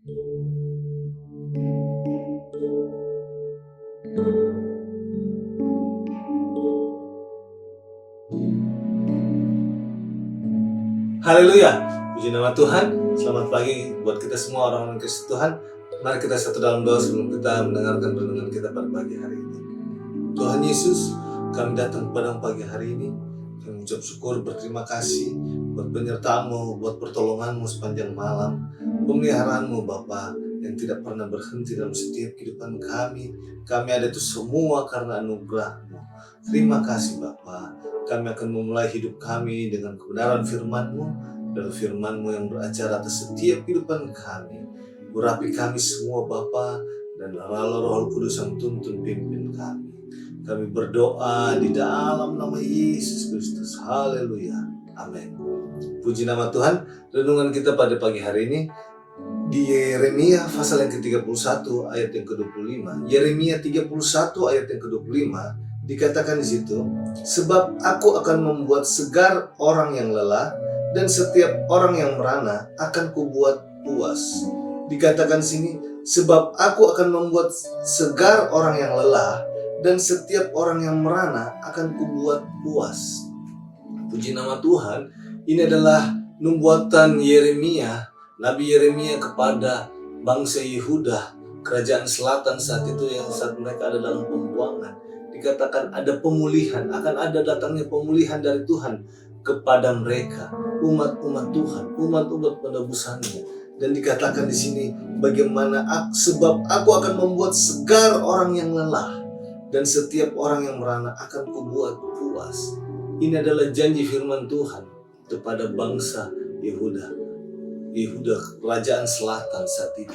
Haleluya, puji nama Tuhan. Selamat pagi buat kita semua orang-orang Kristus Tuhan. Mari kita satu dalam doa sebelum kita mendengarkan renungan kita pada pagi hari ini. Tuhan Yesus, kami datang pada pagi hari ini. Kami mengucap syukur, berterima kasih buat penyertaan-Mu, buat pertolongan-Mu sepanjang malam, pemeliharaanmu Bapa yang tidak pernah berhenti dalam setiap kehidupan kami. Kami ada itu semua karena anugerah-Mu. Terima kasih Bapa. Kami akan memulai hidup kami dengan kebenaran firman-Mu, dan firman-Mu yang beracara atas setiap kehidupan kami. Urapi kami semua Bapa, dan Roh Kudus yang tuntun pimpin kami. Kami berdoa di dalam nama Yesus Kristus. Haleluya. Amin. Puji nama Tuhan. Renungan kita pada pagi hari ini di Yeremia pasal yang ke-31 ayat yang ke-25. Yeremia 31 ayat yang ke-25 dikatakan di situ, sebab aku akan membuat segar orang yang lelah dan setiap orang yang merana akan kubuat puas. Dikatakan sini, sebab aku akan membuat segar orang yang lelah dan setiap orang yang merana akan kubuat puas. Puji nama Tuhan. Ini adalah nubuatan Yeremia, Nabi Yeremia kepada bangsa Yehuda, kerajaan selatan saat itu yang saat mereka ada dalam pembuangan. Dikatakan ada pemulihan, akan ada datangnya pemulihan dari Tuhan kepada mereka, umat-umat Tuhan, umat-umat penebusannya. Dan dikatakan di sini bagaimana sebab aku akan membuat segar orang yang lelah dan setiap orang yang merana akan kubuat puas. Ini adalah janji firman Tuhan kepada bangsa Yehuda, kerajaan selatan saat itu.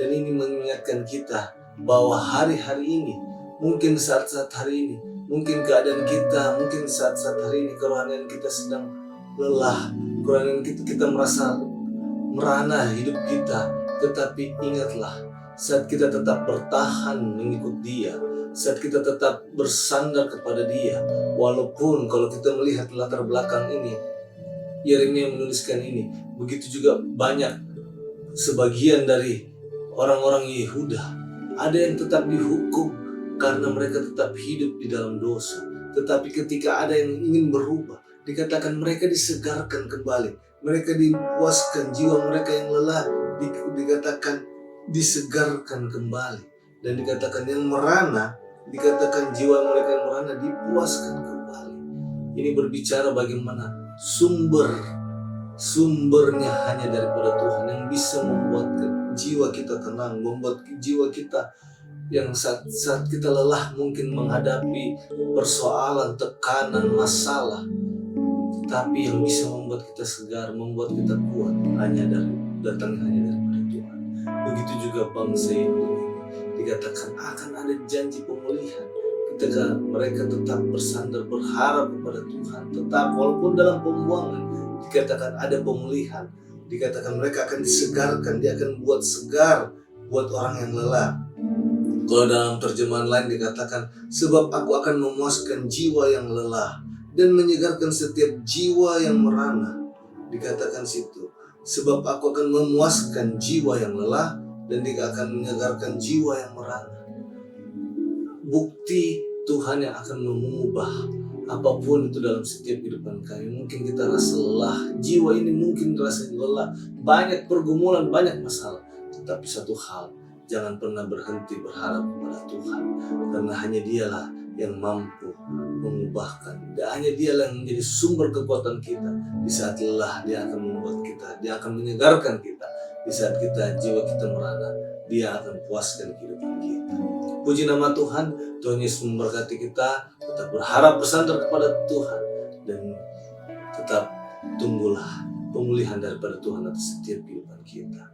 Dan ini mengingatkan kita bahwa hari-hari ini, mungkin saat-saat hari ini, mungkin keadaan kita, mungkin saat-saat hari ini kerohanian kita sedang lelah, kerohanian kita merasa merana hidup kita. Tetapi ingatlah, saat kita tetap bertahan mengikut Dia, saat kita tetap bersandar kepada Dia, walaupun kalau kita melihat latar belakang ini, Yeremia menuliskan ini, begitu juga banyak sebagian dari orang-orang Yehuda, ada yang tetap dihukum karena mereka tetap hidup di dalam dosa. Tetapi ketika ada yang ingin berubah, dikatakan mereka disegarkan kembali, mereka dipuaskan, jiwa mereka yang lelah dikatakan disegarkan kembali. Dan dikatakan yang merana, dikatakan jiwa mereka yang merana dipuaskan kembali. Ini berbicara bagaimana sumbernya hanya daripada Tuhan yang bisa membuat jiwa kita tenang, membuat jiwa kita yang saat kita lelah mungkin menghadapi persoalan, tekanan, masalah, tapi yang bisa membuat kita segar, membuat kita kuat datangnya hanya daripada Tuhan. Begitu juga bangsa ini dikatakan akan ada janji pemulihan ketika mereka tetap bersandar, berharap kepada Tuhan. Tetap walaupun dalam pembuangan, dikatakan ada pemulihan, dikatakan mereka akan disegarkan, Dia akan buat segar buat orang yang lelah. Kalau dalam terjemahan lain dikatakan, sebab aku akan memuaskan jiwa yang lelah dan menyegarkan setiap jiwa yang merana. Dikatakan situ, sebab aku akan memuaskan jiwa yang lelah dan Dia akan menyegarkan jiwa yang merana. Bukti Tuhan yang akan mengubah apapun itu dalam setiap kehidupan kami. Mungkin kita rasa lelah, jiwa ini mungkin rasa lelah, banyak pergumulan, banyak masalah. Tetapi satu hal, jangan pernah berhenti berharap kepada Tuhan, karena hanya Dialah yang mampu mengubahkan. Dan hanya Dialah yang menjadi sumber kekuatan kita. Di saat lelah, Dia akan membuat kita, Dia akan menyegarkan kita. Di saat jiwa kita merana, Dia akan puaskan kehidupan kita. Puji nama Tuhan. Tuhan Yesus memberkati kita. Tetap berharap, bersandar kepada Tuhan, dan tetap tunggulah pemulihan daripada Tuhan atas setiap kehidupan kita.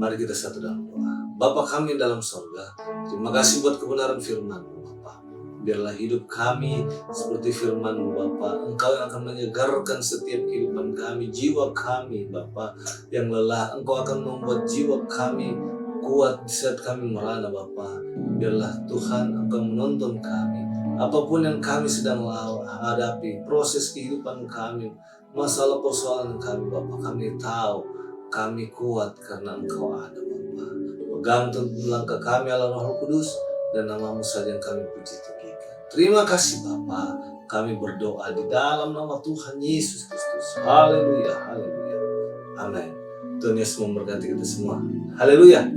Mari kita satu dalam doa. Bapa kami dalam sorga, terima kasih buat kebenaran firman-Mu Bapa. Biarlah hidup kami seperti firman-Mu Bapa. Engkau yang akan menyegarkan setiap kehidupan kami, jiwa kami Bapa yang lelah. Engkau akan membuat jiwa kami kuat di saat kami merana Bapa. Biarlah Tuhan Engkau menonton kami, apapun yang kami sedang hadapi, proses kehidupan kami, masalah persoalan kami Bapa, kami tahu kami kuat karena Engkau ada Bapa. Pegang tuntun langkah kami Allah Roh Kudus, dan namamu saja yang kami puji tinggikan. Terima kasih Bapa, kami berdoa di dalam nama Tuhan Yesus Kristus. Haleluya, haleluya. Amin. Tuhan Yesus memberkati kita semua. Haleluya.